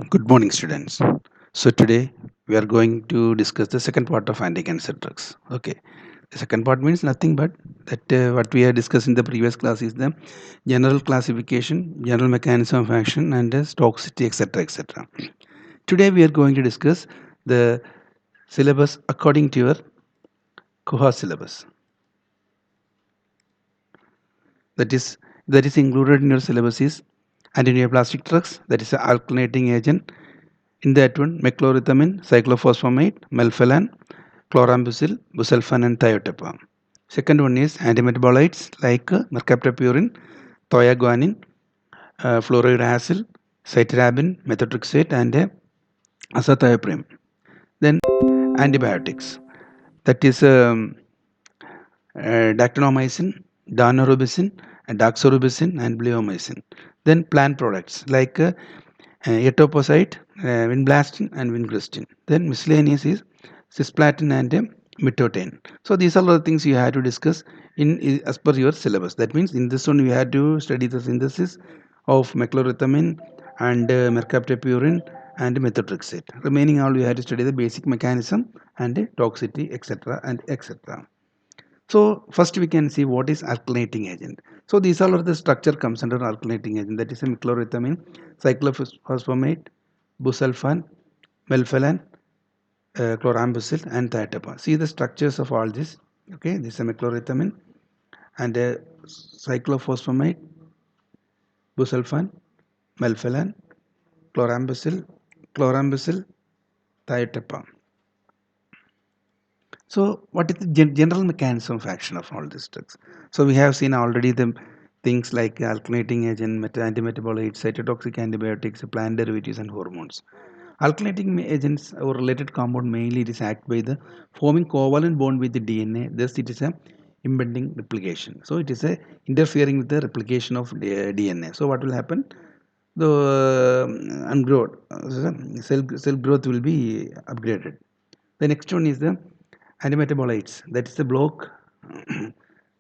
Good morning, students. So today we are going to discuss the second part of anti-cancer drugs. Okay, the second part means nothing but that what we have discussed in the previous class is the general classification, general mechanism of action, and toxicity, etc., etc. Today we are going to discuss the syllabus according to your cohort syllabus. That is included in your syllabus is antineoplastic drugs. That is an alkylating agent. In that one, meclorethamine, cyclophosphamide, melphalan, chlorambucil, busulfan, and thiotepam. Second one is antimetabolites like mercaptopurine, thioguanine, fluorouracil, cytarabine, methotrexate, and azathioprine. Then antibiotics. That is dactynomycin, daunorubicin, doxorubicin, and bleomycin. Then plant products like etoposide, vinblastin, and vingristin. Then miscellaneous is cisplatin and mitotain. So these are all the things you have to discuss in as per your syllabus. That means in this one you have to study the synthesis of meclorethamine and mercaptopurine and methotrexate. Remaining all you have to study the basic mechanism and toxicity, etc. and etc. So first we can see what is alkylating agent. So these all of the structure comes under alkylating agent. That is a meclorethamine, cyclophosphamide, busulfan, melphalan, chlorambucil, and thiotepam. See the structures of all this. Okay, this is a meclorethamine and cyclophosphamide, busulfan, melphalan, chlorambucil, thiotepam. So, what is the general mechanism of action of all these drugs? So, we have seen already the things like alkylating agent, antimetabolites, cytotoxic antibiotics, plant derivatives, and hormones. Alkylating agents or related compound mainly it is act by the forming covalent bond with the DNA. Thus, it is a impeding replication. So, it is a interfering with the replication of DNA. So, what will happen? The ungrowth cell growth will be upgraded. The next one is the antimetabolites. That is the block.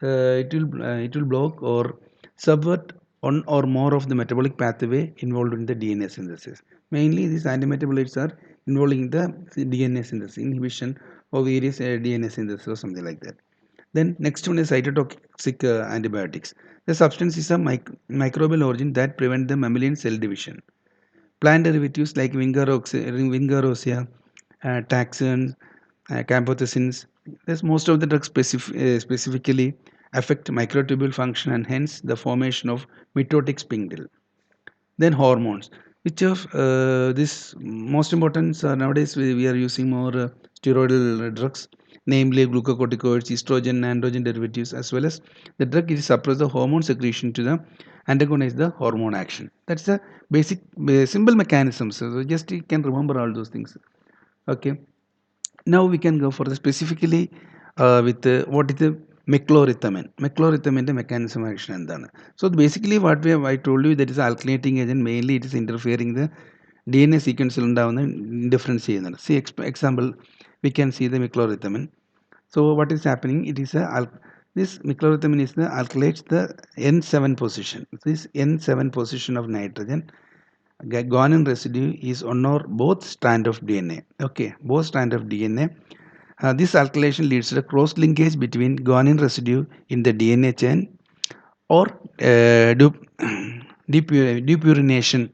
It will block or subvert one or more of the metabolic pathway involved in the DNA synthesis. Mainly, these antimetabolites are involved in the DNA synthesis, inhibition of various DNA synthesis or something like that. Then next one is cytotoxic antibiotics. The substance is a microbial origin that prevent the mammalian cell division. Plant derivatives like Vingarosea, taxans, camptothecins. Thus, most of the drugs specifically affect microtubule function and hence the formation of mitotic spindle. Then hormones. Which of this most important nowadays we are using more steroidal drugs, namely glucocorticoids, estrogen, androgen derivatives, as well as the drug is suppress the hormone secretion to the antagonize the hormone action. That's the basic simple mechanism. So just you can remember all those things. Okay. Now we can go for the specifically with what is the meclorethamine. Meclorethamine mechanism action എന്താണ്? So basically what I told you that is alkylating agent, mainly it is interfering the DNA sequence ഉണ്ടാവുന്ന difference ചെയ്യുന്നുണ്ട്. See example we can see the meclorethamine. So what is happening? It is this meclorethamine is the alkylates the N7 position. This N7 position of nitrogen guanine residue is on or both strand of DNA. Okay, both strand of DNA. This alkylation leads to a cross linkage between guanine residue in the DNA chain or depurination.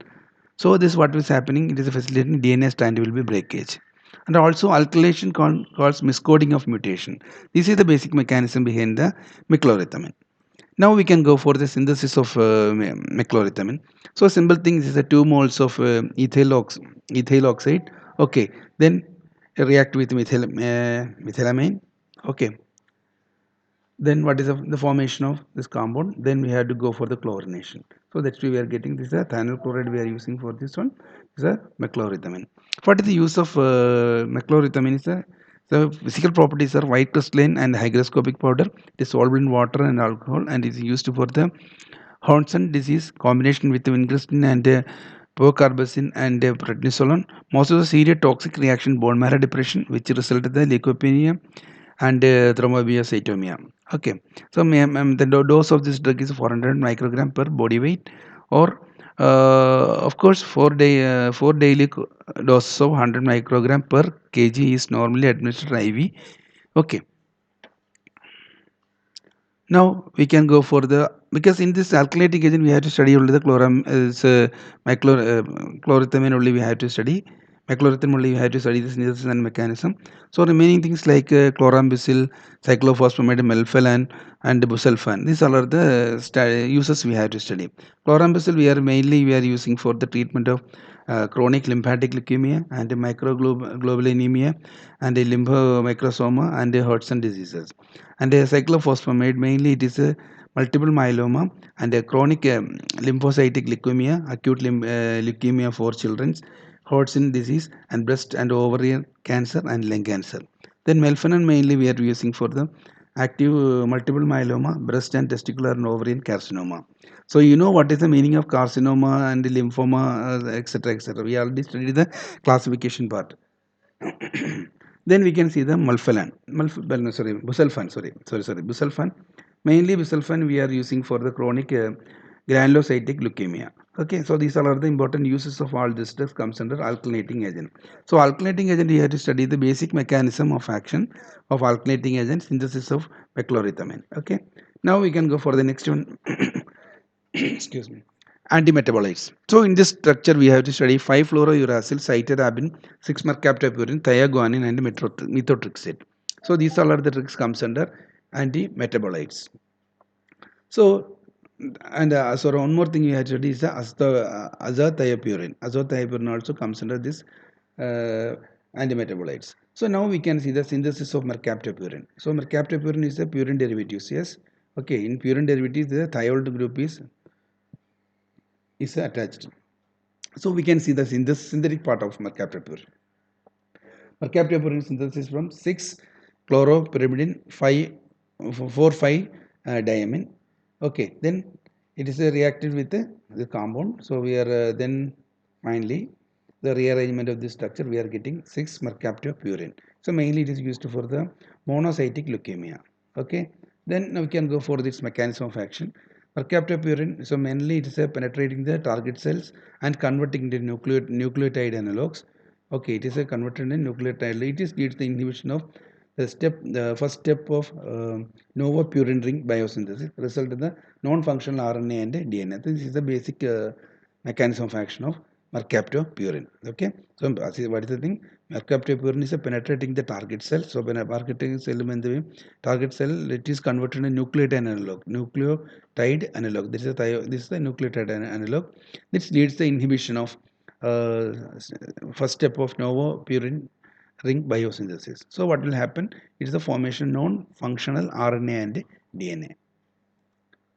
So this what is happening. It is facilitating DNA strand will be breakage. And also alkylation causes miscoding of mutation. This is the basic mechanism behind the meclorethamine. Now we can go for the synthesis of meclorethamine. So simple thing is the 2 moles of ethyl oxide. Okay, then react with methylamine. Okay, then what is the formation of this compound? Then we have to go for the chlorination. So that's why we are getting this thionyl chloride we are using for this one is a meclorethamine. What is the use of meclorethamine? Is the physical properties are white crystalline and hygroscopic powder. It is soluble in water and alcohol and is used for the Hodgson disease combination with vingristin and procarbazine and prednisolone. Most of the serious toxic reaction bone marrow depression which resulted in leukopenia and thrombocytomia. Okay, so the dose of this drug is 400 microgram per body weight or Of course, 4 daily doses of 100 microgram per kg is normally administered IV. Okay. Now we can go for the, because in this alkylating agent we have to study only the chlorothamine only we have to study. Meclorethin only we have to study the synthesis and mechanism. So remaining things like chlorambucil, cyclophosphamide, melphalan, and busulfan. These all are the uses we have to study. Chlorambucil we are using for the treatment of chronic lymphatic leukemia and microglobulinemia and lymphomicrosoma and Hodgson diseases. And cyclophosphamide mainly it is a multiple myeloma and a chronic lymphocytic leukemia, acute leukemia for children, Hodgkin disease, and breast and ovarian cancer and lung cancer. Then melphalan mainly we are using for the active multiple myeloma, breast and testicular and ovarian carcinoma. So you know what is the meaning of carcinoma and lymphoma, etc., etc. We already studied the classification part. Then we can see the busulfan. Mainly busulfan we are using for the chronic granulocytic leukemia. Okay, so these are the important uses of all this stuff comes under alkylating agent. So alkylating agent you have to study the basic mechanism of action of alkylating agent, synthesis of meclorethamine. Okay, now we can go for the next one. Excuse me. Antimetabolites. So in this structure we have to study 5-fluorouracil, cytarabine, 6-mercaptopurine, thiaguanine, and methotrexate. So these all are the drugs comes under antimetabolites. So and so one more thing you have to study is the azathioprine. Azathioprine also comes under this antimetabolites. So now we can see the synthesis of mercaptopurine. So mercaptopurine is a purine derivatives. Yes. Okay. In purine derivatives, the thiol group is attached. So we can see the synthetic part of mercaptopurine. Mercaptopurine synthesis from 6-chloropyrimidine 4,5 diamine. Okay, then it is reacted with the compound. So we are then finally the rearrangement of this structure we are getting 6-mercaptopurine. So mainly it is used for the monocytic leukemia. Okay, then now we can go for this mechanism of action. Mercaptopurine, so mainly it is penetrating the target cells and converting the nucleotide analogs. Okay, it is a converted in nucleotide. It is leads the inhibition of the first step of novopurine ring biosynthesis, result in the non-functional RNA and DNA. This is the basic mechanism of action of mercaptopurine. Okay, so what is the thing? Mercaptopurine is penetrating the target cell. So when a targeting cell in the target cell, it is converted in nucleotide analog. This is the nucleotide analog. This leads the inhibition of uh, first step of novopurine ring biosynthesis. So what will happen? It is the formation non-functional RNA and DNA.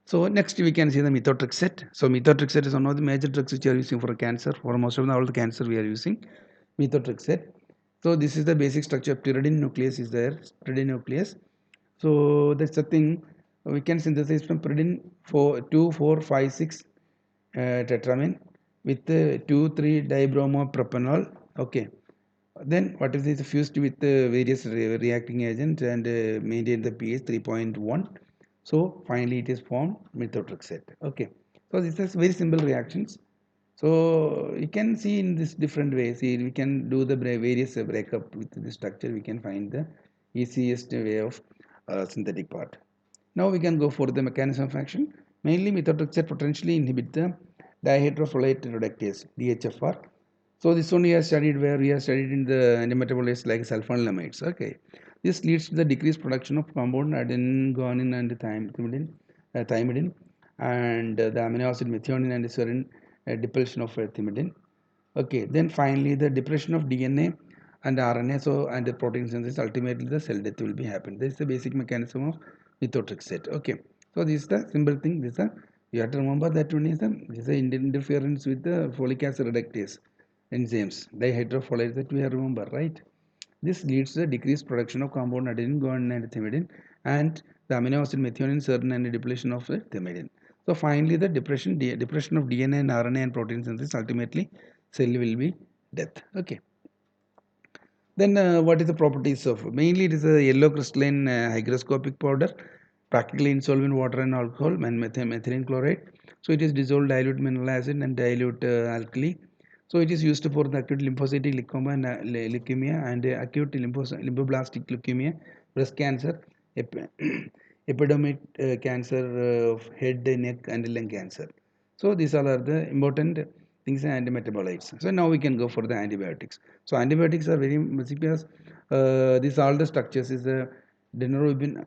So next we can see the methotrexate. So methotrexate is one of the major drugs which are using for cancer. For most of all the cancer we are using methotrexate. So this is the basic structure. Pyridine nucleus is there. Pyridine nucleus. So that's the thing. We can synthesize from pyridine for 2, 4, 5, 6 tetramine with 2, 3 dibromopropanol. Okay. Then what is this fused with various reacting agents and maintain the pH 3.1. So finally it is formed methotrexate. Okay. So this is very simple reactions. So you can see in this different ways. We can do the various breakup with the structure. We can find the easiest way of synthetic part. Now we can go for the mechanism of action. Mainly methotrexate potentially inhibit the dihydrofolate reductase DHFR. So this one we have studied where we have studied in the metabolites like sulfonamides. Okay, this leads to the decreased production of compound adenine, guanine, and thymidine, and the amino acid methionine and serine depletion of thymidine. Okay, then finally the depression of DNA and RNA, so and the protein synthesis. Ultimately, the cell death will be happen. This is the basic mechanism of methotrexate. Okay, so this is the simple thing. This is a, you have to remember that one is the interference with the folic acid reductase enzymes, dihydrofolate that we have remember, right? This leads to the decreased production of compound adenine, guanine, and thymidine, and the amino acid methionine, serine, and the depletion of the thymidine. So finally, the depression of DNA and RNA and protein synthesis. Ultimately, cell will be death. Okay. Then what is the properties of? Mainly, it is a yellow crystalline hygroscopic powder, practically insolvent water and alcohol and methylene chloride. So it is dissolved dilute mineral acid and dilute alkali. So it is used for the acute lymphocytic lymphoma and leukemia and acute lymphoblastic leukemia, breast cancer, epidermal cancer of head, neck, and lung cancer. So these all are the important things and metabolites. So now we can go for the antibiotics. So antibiotics are very because these all the structures is the denarubin,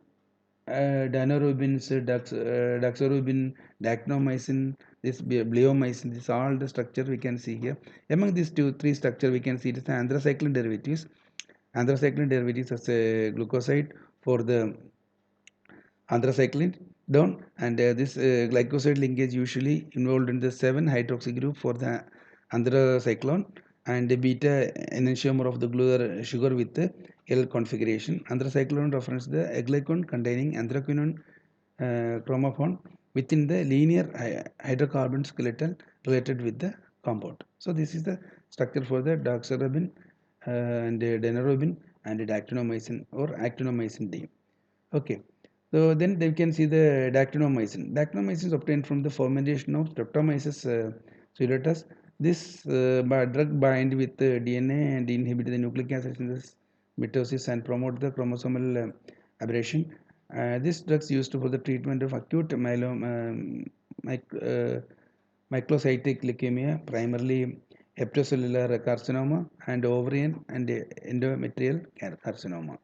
Danorubins, Doxorubin, Dacnomycin, this bleomycin, this all the structure we can see here. Among these three structure we can see it is the anthracycline derivatives. Anthracycline derivatives as a glucoside for the anthracycline down, and this glycoside linkage usually involved in the 7 hydroxy group for the anthracyclone and the beta enantiomer of the sugar with the L configuration. Anthracyclone refers the glycone containing anthraquinone chromophone within the linear hydrocarbon skeleton related with the compound. So this is the structure for the doxorubin and denarubin and dactinomycin or actinomycin D. Okay, so then they can see the dactinomycin. Dactinomycin is obtained from the fermentation of Streptomyces pseudotus. This drug bind with DNA and inhibit the nucleic acid synthesis, mitosis, and promote the chromosomal aberration. This drug is used for the treatment of acute microcytic leukemia, primarily hepatocellular carcinoma and ovarian and endometrial carcinoma.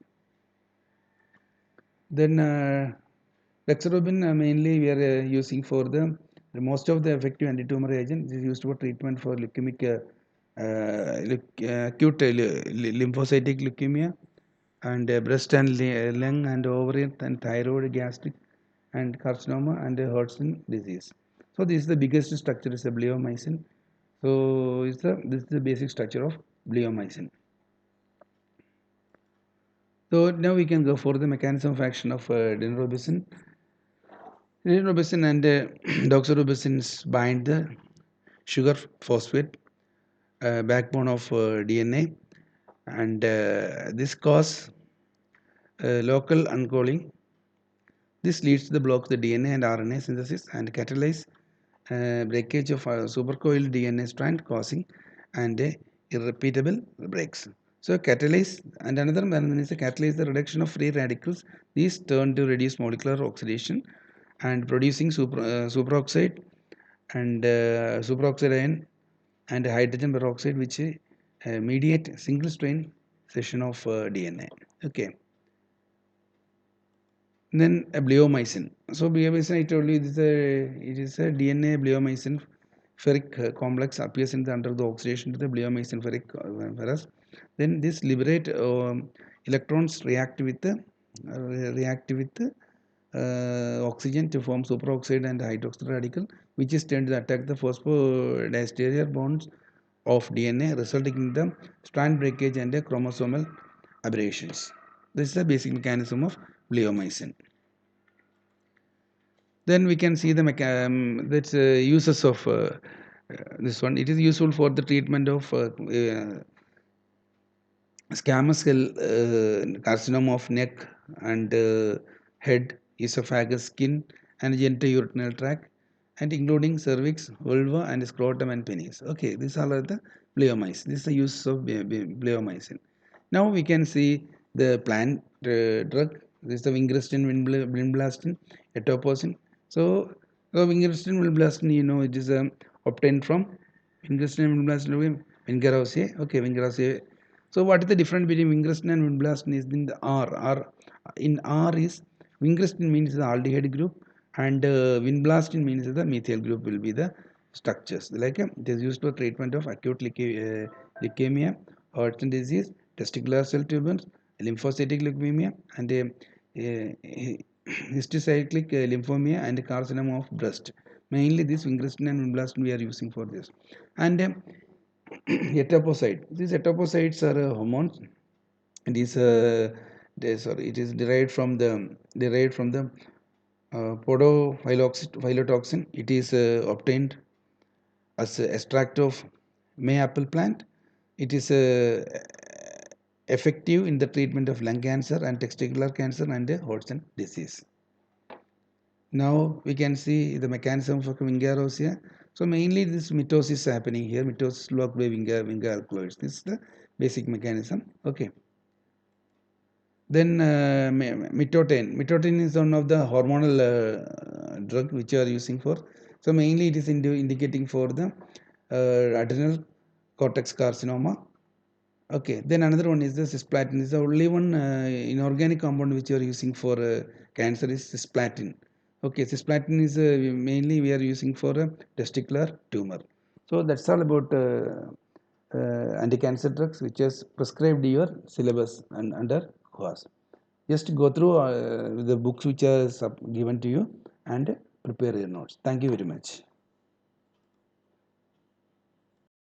Then Dextrobin mainly we are using for the most of the effective anti-tumor agent is used for treatment for leukemic acute lymphocytic leukemia and breast and lung and ovarian and thyroid, gastric and carcinoma and Hodgkin disease. So this is the biggest structure is the bleomycin. So this is the basic structure of bleomycin. So now we can go for the mechanism of action of daunorubicin. Daunorubicin and doxorubicin bind the sugar phosphate backbone of DNA, and this cause local uncoiling. This leads to the block the DNA and RNA synthesis and catalyze breakage of supercoiled DNA strand causing and irrepeatable breaks. So catalyze and another phenomenon is catalyze the reduction of free radicals. These turn to reduce molecular oxidation and producing superoxide and superoxide ion and hydrogen peroxide which mediate single strain session of DNA. Okay. Then a bleomycin. So bleomycin, I told you, it is a DNA bleomycin ferric complex appears under the oxidation to the bleomycin ferric ferrous. Then this liberate electrons react with oxygen to form superoxide and hydroxyl radical, which is tend to attack the phosphodiester bonds of DNA, resulting in the strand breakage and chromosomal aberrations. This is the basic mechanism of bleomycin. Then we can see the uses of this one. It is useful for the treatment of squamous cell carcinoma of neck and head, esophagus, skin, and genitourinary tract, and including cervix, vulva, and scrotum and penis. Okay, these all are the bleomycin. This is the use of bleomycin. Now we can see the plant drug. This is the vincristine, vinblastine, etoposine. So, vincristine, vinblastine, it is obtained from vincristine, vinblastine, vingraceae. Okay, vingraceae. So, what is the difference between vincristine and vinblastine? Is in the R. In R is vincristine means the aldehyde group, and vinblastine means the methyl group will be the structures. Like it is used for treatment of acute leukemia, Hodgkin disease, testicular cell tumors, lymphocytic leukemia, and histocyclic lymphomia and carcinoma of breast. Mainly this vincristine and vinblastine we are using for this. And etoposide. These etoposides are hormones. It is it is derived from the podophylotoxin. It is obtained as extract of mayapple plant. It is effective in the treatment of lung cancer and testicular cancer and Hodgkin disease. Now we can see the mechanism for Vingarosia. So mainly this mitosis is happening here, mitosis blocked by Vinga alkaloids. This is the basic mechanism. Okay. Then mitotin. Mitotin is one of the hormonal drug which you are using for. So mainly it is indicating for the adrenal cortex carcinoma. Okay. Then another one is the cisplatin. This is the only one inorganic compound which you are using for cancer is cisplatin. Okay, cisplatin is mainly we are using for a testicular tumor. So that's all about anti-cancer drugs which is prescribed your syllabus and under course. Just go through the books which are given to you and prepare your notes. Thank you very much.